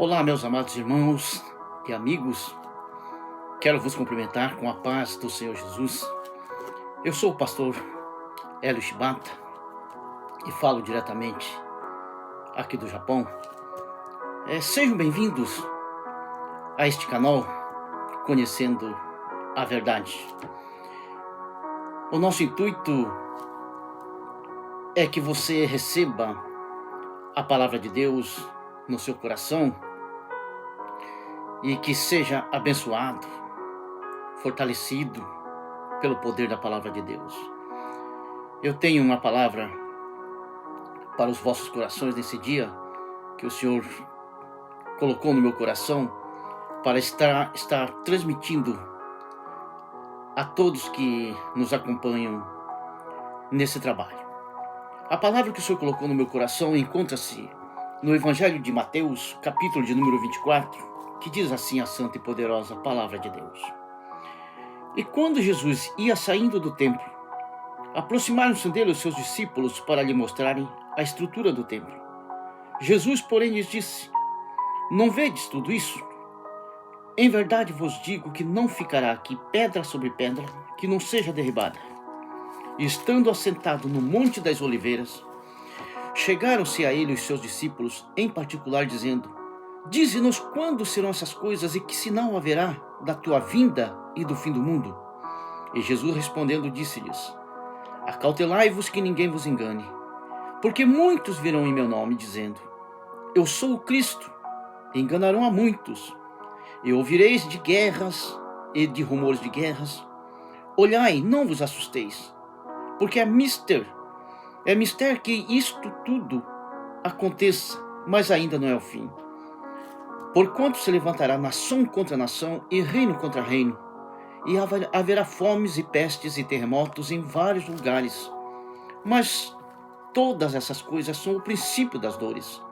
Olá, meus amados irmãos e amigos, quero vos cumprimentar com a paz do Senhor Jesus. Eu sou o pastor Hélio Shibata e falo diretamente aqui do Japão. Sejam bem-vindos a este canal, Conhecendo a Verdade. O nosso intuito é que você receba a palavra de Deus no seu coração e que seja abençoado, fortalecido pelo poder da palavra de Deus. Eu tenho uma palavra para os vossos corações nesse dia que o Senhor colocou no meu coração para estar transmitindo a todos que nos acompanham nesse trabalho. A palavra que o Senhor colocou no meu coração encontra-se no Evangelho de Mateus, capítulo de número 24, que diz assim a santa e poderosa palavra de Deus. E quando Jesus ia saindo do templo, aproximaram-se dele os seus discípulos para lhe mostrarem a estrutura do templo. Jesus, porém, lhes disse: Não vedes tudo isso? Em verdade vos digo que não ficará aqui pedra sobre pedra que não seja derribada. E estando assentado no Monte das Oliveiras, chegaram-se a ele os seus discípulos, em particular, dizendo: Dize-nos quando serão essas coisas e que sinal haverá da tua vinda e do fim do mundo? E Jesus respondendo disse-lhes: Acautelai-vos que ninguém vos engane, porque muitos virão em meu nome, dizendo: Eu sou o Cristo, e enganarão a muitos. E ouvireis de guerras e de rumores de guerras. Olhai, não vos assusteis, porque é mister que isto tudo aconteça, mas ainda não é o fim. Porquanto se levantará nação contra nação e reino contra reino, e haverá fomes e pestes e terremotos em vários lugares. Mas todas essas coisas são o princípio das dores.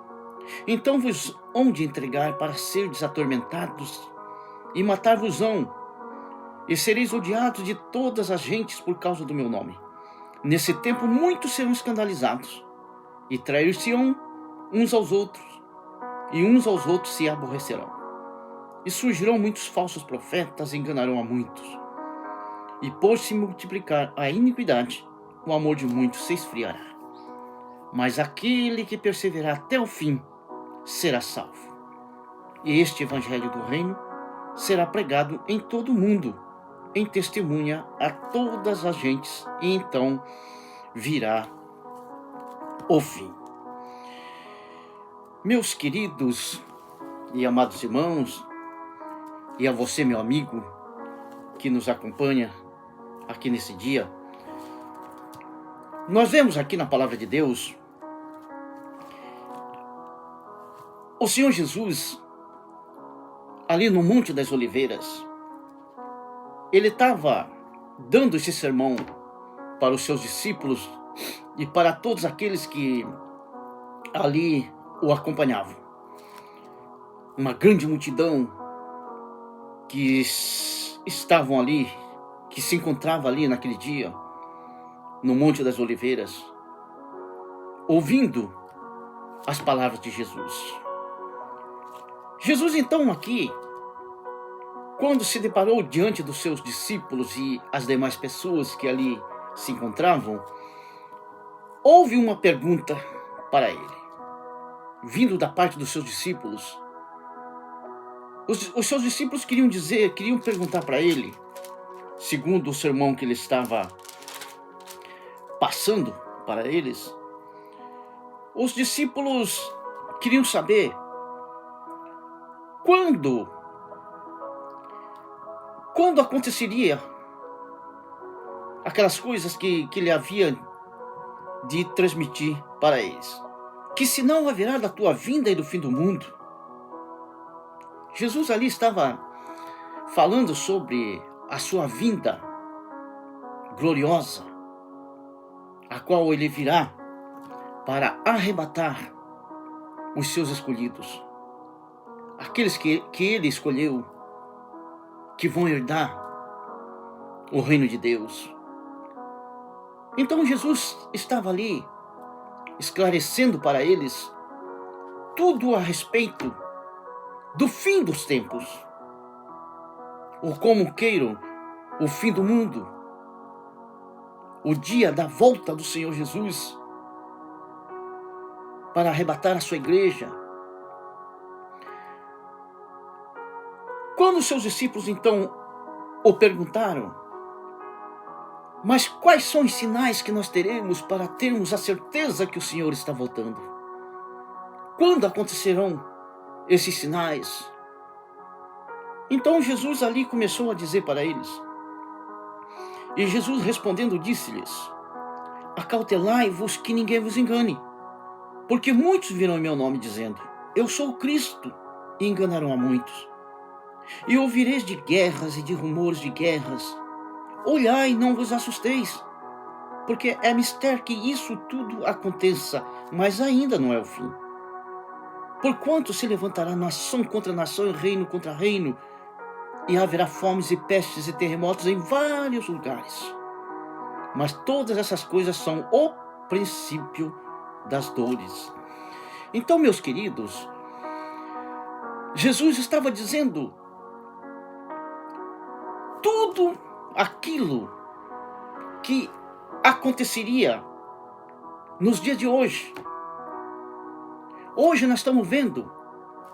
Então vos hão de entregar para serdes atormentados, e matar-vos-ão, e sereis odiados de todas as gentes por causa do meu nome. Nesse tempo muitos serão escandalizados, e trair-se-ão uns aos outros, e uns aos outros se aborrecerão. E surgirão muitos falsos profetas e enganarão a muitos. E por se multiplicar a iniquidade, o amor de muitos se esfriará. Mas aquele que perseverar até o fim será salvo. E este evangelho do reino será pregado em todo o mundo, em testemunha a todas as gentes, e então virá o fim. Meus queridos e amados irmãos, e a você, meu amigo, que nos acompanha aqui nesse dia, nós vemos aqui na palavra de Deus o Senhor Jesus ali no Monte das Oliveiras. Ele estava dando esse sermão para os seus discípulos e para todos aqueles que ali o acompanhavam. Uma grande multidão que estavam ali, que se encontrava ali naquele dia, no Monte das Oliveiras, ouvindo as palavras de Jesus. Jesus então aqui, quando se deparou diante dos seus discípulos e as demais pessoas que ali se encontravam, houve uma pergunta para ele, vindo da parte dos seus discípulos. Os seus discípulos queriam perguntar para ele, segundo o sermão que ele estava passando para eles, os discípulos queriam saber quando aconteceria aquelas coisas que ele havia de transmitir para eles. Que sinal haverá da tua vinda e do fim do mundo? Jesus ali estava falando sobre a sua vinda gloriosa, a qual ele virá para arrebatar os seus escolhidos, aqueles que ele escolheu, que vão herdar o reino de Deus. Então Jesus estava ali esclarecendo para eles tudo a respeito do fim dos tempos, ou como queiram, o fim do mundo, o dia da volta do Senhor Jesus para arrebatar a sua igreja. Quando os seus discípulos então o perguntaram: mas quais são os sinais que nós teremos para termos a certeza que o Senhor está voltando? Quando acontecerão esses sinais? Então Jesus ali começou a dizer para eles. E Jesus respondendo disse-lhes: acautelai-vos que ninguém vos engane, porque muitos virão em meu nome dizendo: eu sou o Cristo, e enganarão a muitos. E ouvireis de guerras e de rumores de guerras. Olhai, não vos assusteis, porque é mister que isso tudo aconteça, mas ainda não é o fim. Porquanto se levantará nação contra nação e reino contra reino, e haverá fomes e pestes e terremotos em vários lugares. Mas todas essas coisas são o princípio das dores. Então, meus queridos, Jesus estava dizendo tudo aquilo que aconteceria nos dias de hoje. Hoje nós estamos vendo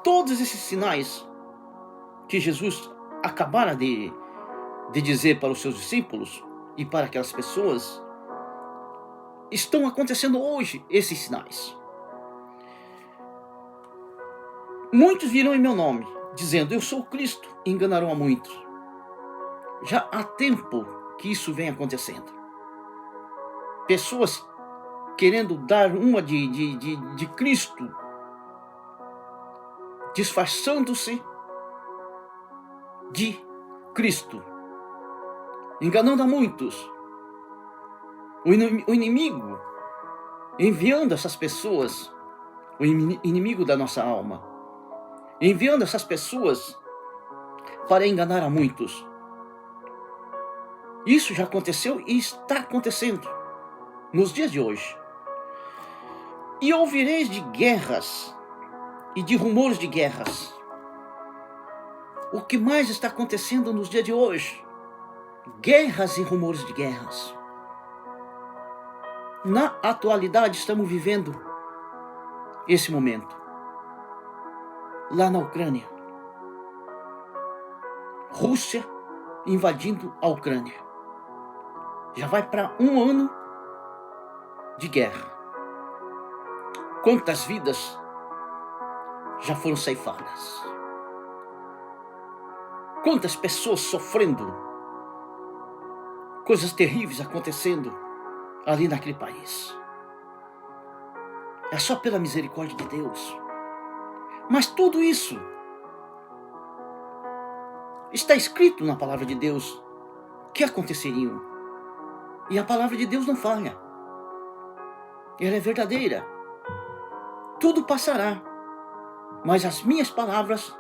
todos esses sinais que Jesus acabara de dizer para os seus discípulos e para aquelas pessoas. Estão acontecendo hoje esses sinais. Muitos virão em meu nome, dizendo: eu sou o Cristo, e enganarão a muitos. Já há tempo que isso vem acontecendo. Pessoas querendo dar uma de Cristo, disfarçando-se de Cristo, enganando a muitos. O inimigo enviando essas pessoas, o inimigo da nossa alma, enviando essas pessoas para enganar a muitos. Isso já aconteceu e está acontecendo nos dias de hoje. E ouvireis de guerras e de rumores de guerras. O que mais está acontecendo nos dias de hoje? Guerras e rumores de guerras. Na atualidade estamos vivendo esse momento. Lá na Ucrânia. Rússia invadindo a Ucrânia. Já vai para 1 ano de guerra. Quantas vidas já foram ceifadas? Quantas pessoas sofrendo? Coisas terríveis acontecendo ali naquele país. É só pela misericórdia de Deus. Mas tudo isso está escrito na palavra de Deus que aconteceriam. E a palavra de Deus não falha. Ela é verdadeira. Tudo passará, mas as minhas palavras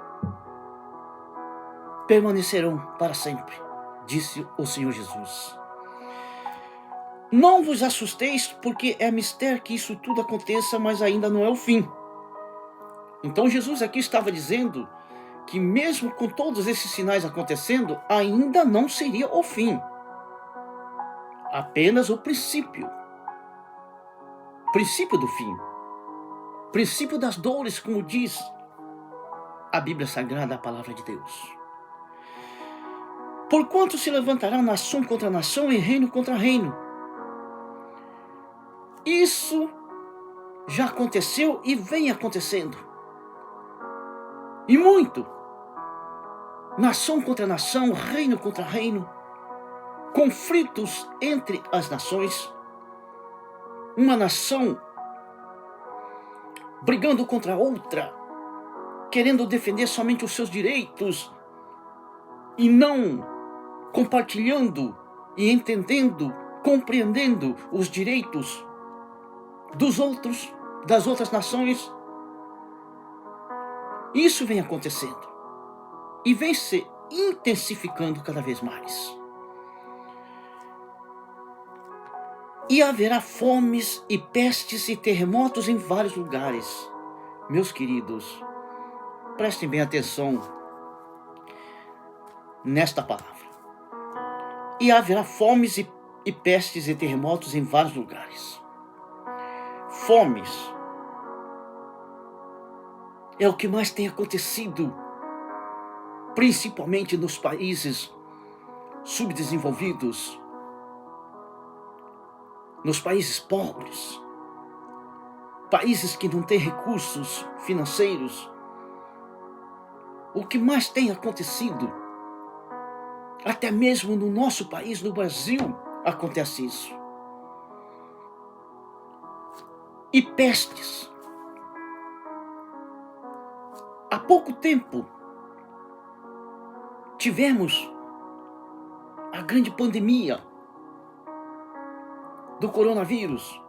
permanecerão para sempre, disse o Senhor Jesus. Não vos assusteis, porque é mister que isso tudo aconteça, mas ainda não é o fim. Então Jesus aqui estava dizendo que mesmo com todos esses sinais acontecendo, ainda não seria o fim. Apenas o princípio. Princípio do fim. Princípio das dores, como diz a Bíblia Sagrada, a palavra de Deus. Porquanto se levantará nação contra nação e reino contra reino. Isso já aconteceu e vem acontecendo. E muito. Nação contra nação, reino contra reino. Conflitos entre as nações. Uma nação brigando contra outra, querendo defender somente os seus direitos e não compartilhando e entendendo, compreendendo os direitos dos outros, das outras nações. Isso vem acontecendo e vem se intensificando cada vez mais. E haverá fomes e pestes e terremotos em vários lugares. Meus queridos, prestem bem atenção nesta palavra. E haverá fomes e pestes e terremotos em vários lugares. Fomes é o que mais tem acontecido, principalmente nos países subdesenvolvidos, nos países pobres, países que não têm recursos financeiros. O que mais tem acontecido, até mesmo no nosso país, no Brasil, acontece isso. E pestes. Há pouco tempo, tivemos a grande pandemia do coronavírus,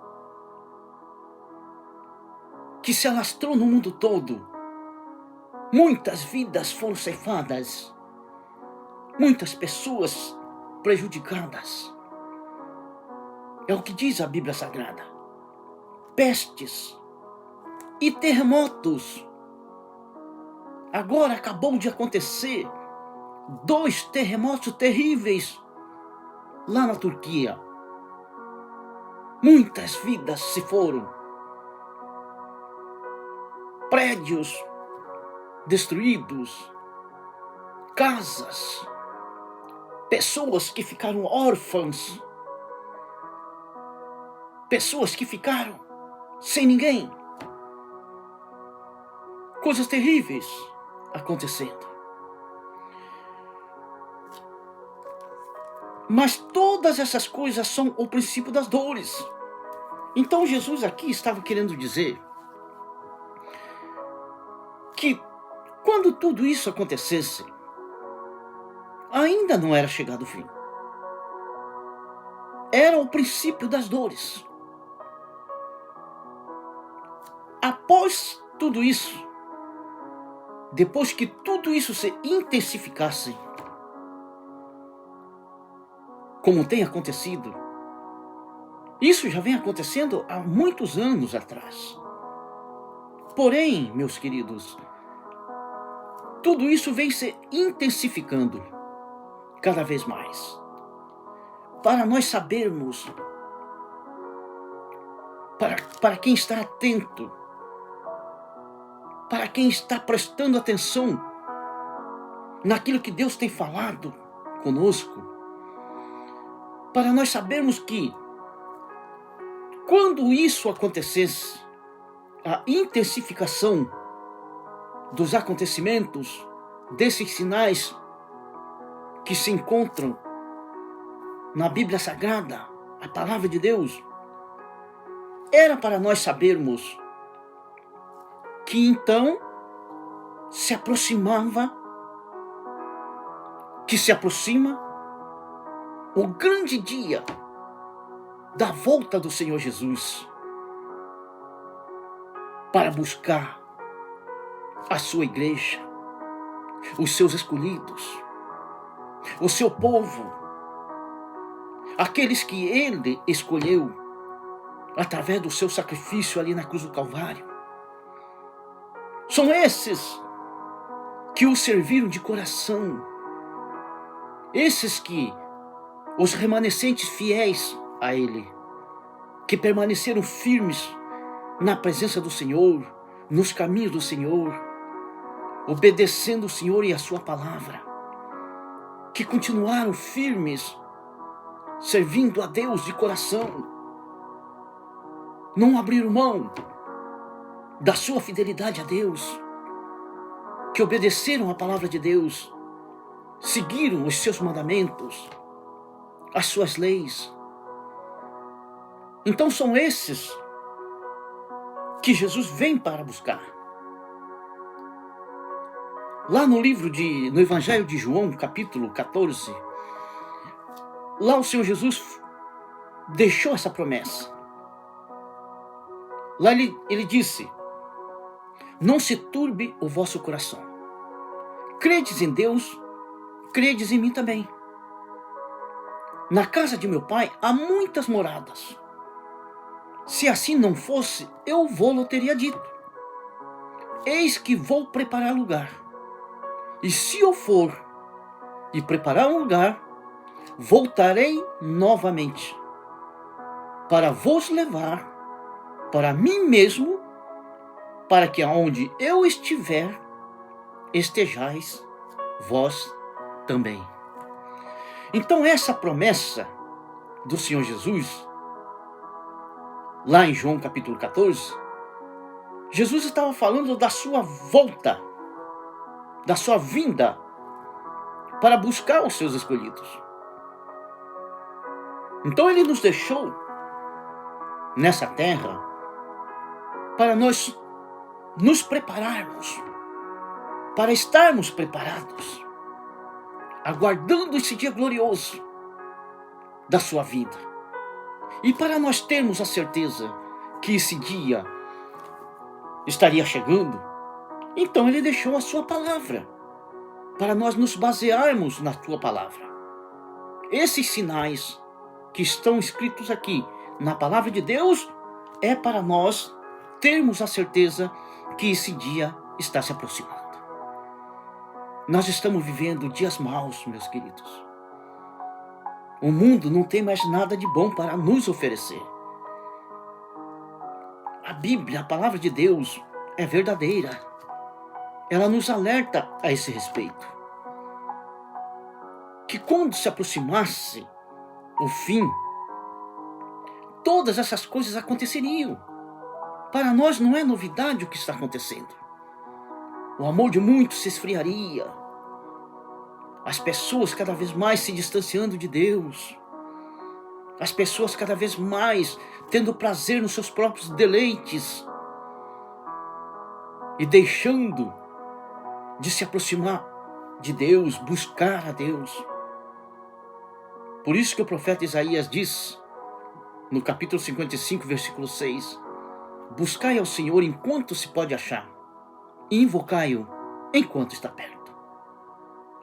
que se alastrou no mundo todo. Muitas vidas foram ceifadas, muitas pessoas prejudicadas. É o que diz a Bíblia Sagrada. Pestes e terremotos. Agora acabou de acontecer 2 terremotos terríveis lá na Turquia. Muitas vidas se foram. Prédios destruídos, casas, pessoas que ficaram órfãs, pessoas que ficaram sem ninguém. Coisas terríveis acontecendo. Mas todas essas coisas são o princípio das dores. Então Jesus aqui estava querendo dizer que quando tudo isso acontecesse, ainda não era chegado o fim. Era o princípio das dores. Após tudo isso, depois que tudo isso se intensificasse, como tem acontecido, isso já vem acontecendo há muitos anos atrás. Porém, meus queridos, tudo isso vem se intensificando cada vez mais. Para nós sabermos, para quem está atento, para quem está prestando atenção naquilo que Deus tem falado conosco, para nós sabermos que quando isso acontecesse, a intensificação dos acontecimentos, desses sinais que se encontram na Bíblia Sagrada, a palavra de Deus, era para nós sabermos que então se aproxima o grande dia da volta do Senhor Jesus para buscar a sua igreja, os seus escolhidos, o seu povo, aqueles que ele escolheu através do seu sacrifício ali na cruz do Calvário. São esses que o serviram de coração, esses que, os remanescentes fiéis a ele, que permaneceram firmes na presença do Senhor, nos caminhos do Senhor, obedecendo o Senhor e a sua palavra, que continuaram firmes, servindo a Deus de coração, não abriram mão da sua fidelidade a Deus, que obedeceram a palavra de Deus, seguiram os seus mandamentos, as suas leis. Então são esses que Jesus vem para buscar. Lá no Evangelho de João, capítulo 14, lá o Senhor Jesus deixou essa promessa. Lá ele disse: não se turbe o vosso coração. Credes em Deus, credes em mim também. Na casa de meu Pai há muitas moradas. Se assim não fosse, eu vou-lo teria dito. eis que vou preparar lugar. E se eu for e preparar um lugar, voltarei novamente, para vos levar para mim mesmo, para que aonde eu estiver, estejais vós também. Então essa promessa do Senhor Jesus, lá em João capítulo 14, Jesus estava falando da sua volta, da sua vinda para buscar os seus escolhidos. Então ele nos deixou nessa terra para nós nos prepararmos, para estarmos preparados, aguardando esse dia glorioso da sua vida. E para nós termos a certeza que esse dia estaria chegando, então ele deixou a sua palavra, para nós nos basearmos na tua palavra. Esses sinais que estão escritos aqui na palavra de Deus é para nós termos a certeza que esse dia está se aproximando. Nós estamos vivendo dias maus, meus queridos. O mundo não tem mais nada de bom para nos oferecer. A Bíblia, a palavra de Deus, é verdadeira. Ela nos alerta a esse respeito. Que quando se aproximasse o fim, todas essas coisas aconteceriam. Para nós não é novidade o que está acontecendo. O amor de muitos se esfriaria. As pessoas cada vez mais se distanciando de Deus. As pessoas cada vez mais tendo prazer nos seus próprios deleites. E deixando de se aproximar de Deus, buscar a Deus. Por isso que o profeta Isaías diz, no capítulo 55, versículo 6, buscai ao Senhor enquanto se pode achar, e invocai-o enquanto está perto.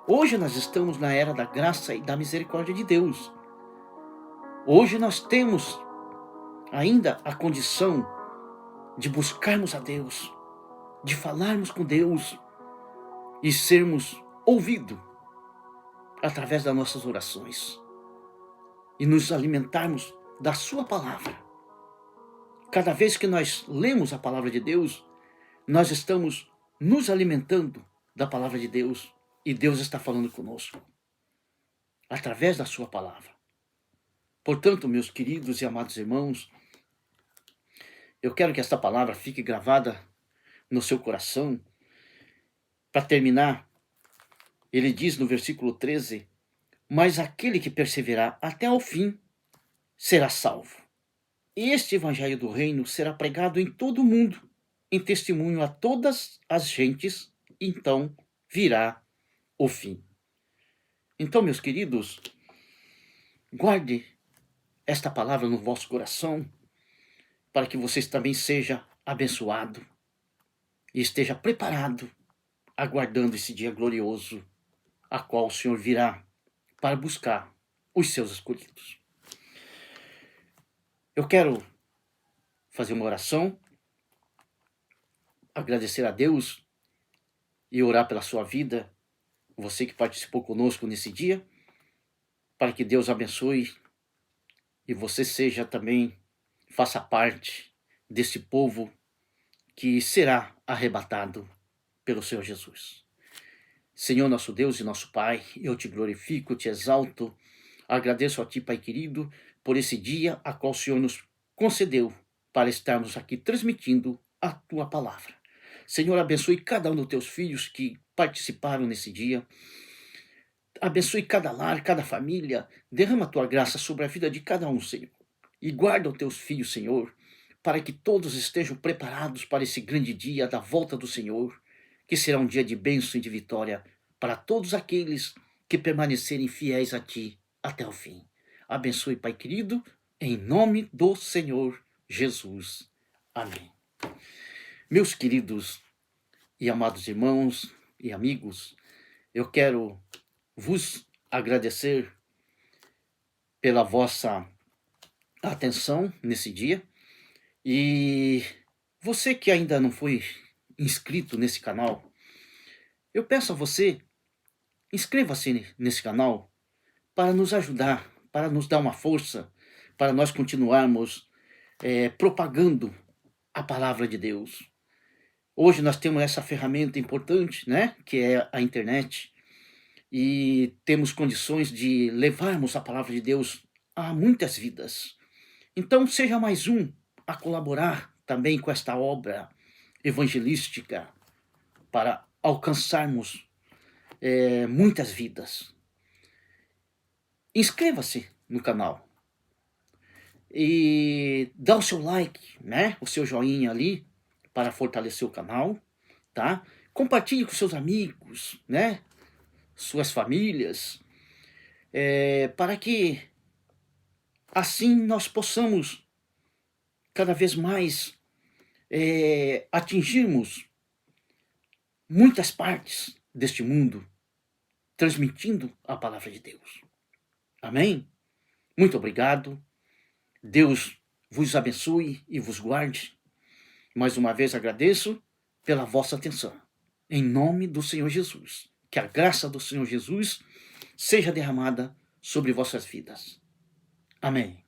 Hoje nós estamos na era da graça e da misericórdia de Deus. Hoje nós temos ainda a condição de buscarmos a Deus, de falarmos com Deus e sermos ouvidos através das nossas orações e nos alimentarmos da sua palavra. Cada vez que nós lemos a palavra de Deus, nós estamos nos alimentando da palavra de Deus e Deus está falando conosco através da sua palavra. Portanto, meus queridos e amados irmãos, eu quero que esta palavra fique gravada no seu coração. Para terminar, ele diz no versículo 13, mas aquele que perseverar até ao fim será salvo. Este evangelho do reino será pregado em todo o mundo, em testemunho a todas as gentes, então virá o fim. Então, meus queridos, guarde esta palavra no vosso coração, para que vocês também seja abençoado e esteja preparado, aguardando esse dia glorioso, a qual o Senhor virá para buscar os seus escolhidos. Eu quero fazer uma oração, agradecer a Deus e orar pela sua vida, você que participou conosco nesse dia, para que Deus abençoe e você seja também, faça parte desse povo que será arrebatado pelo Senhor Jesus. Senhor nosso Deus e nosso Pai, eu te glorifico, te exalto, agradeço a ti, Pai querido, por esse dia a qual o Senhor nos concedeu para estarmos aqui transmitindo a tua palavra. Senhor, abençoe cada um dos teus filhos que participaram nesse dia. Abençoe cada lar, cada família. Derrama a tua graça sobre a vida de cada um, Senhor. E guarda os teus filhos, Senhor, para que todos estejam preparados para esse grande dia da volta do Senhor, que será um dia de bênção e de vitória para todos aqueles que permanecerem fiéis a ti até o fim. Abençoe, Pai querido, em nome do Senhor Jesus. Amém. Meus queridos e amados irmãos e amigos, eu quero vos agradecer pela vossa atenção nesse dia. E você que ainda não foi inscrito nesse canal, eu peço a você, inscreva-se nesse canal para nos ajudar, para nos dar uma força, para nós continuarmos propagando a palavra de Deus. Hoje nós temos essa ferramenta importante, né, que é a internet, e temos condições de levarmos a palavra de Deus a muitas vidas. Então seja mais um a colaborar também com esta obra evangelística para alcançarmos muitas vidas. Inscreva-se no canal e dá o seu like, né? O seu joinha ali para fortalecer o canal, tá? Compartilhe com seus amigos, né? Suas famílias, para que assim nós possamos cada vez mais atingirmos muitas partes deste mundo, transmitindo a palavra de Deus. Amém? Muito obrigado. Deus vos abençoe e vos guarde. Mais uma vez agradeço pela vossa atenção. Em nome do Senhor Jesus. Que a graça do Senhor Jesus seja derramada sobre vossas vidas. Amém.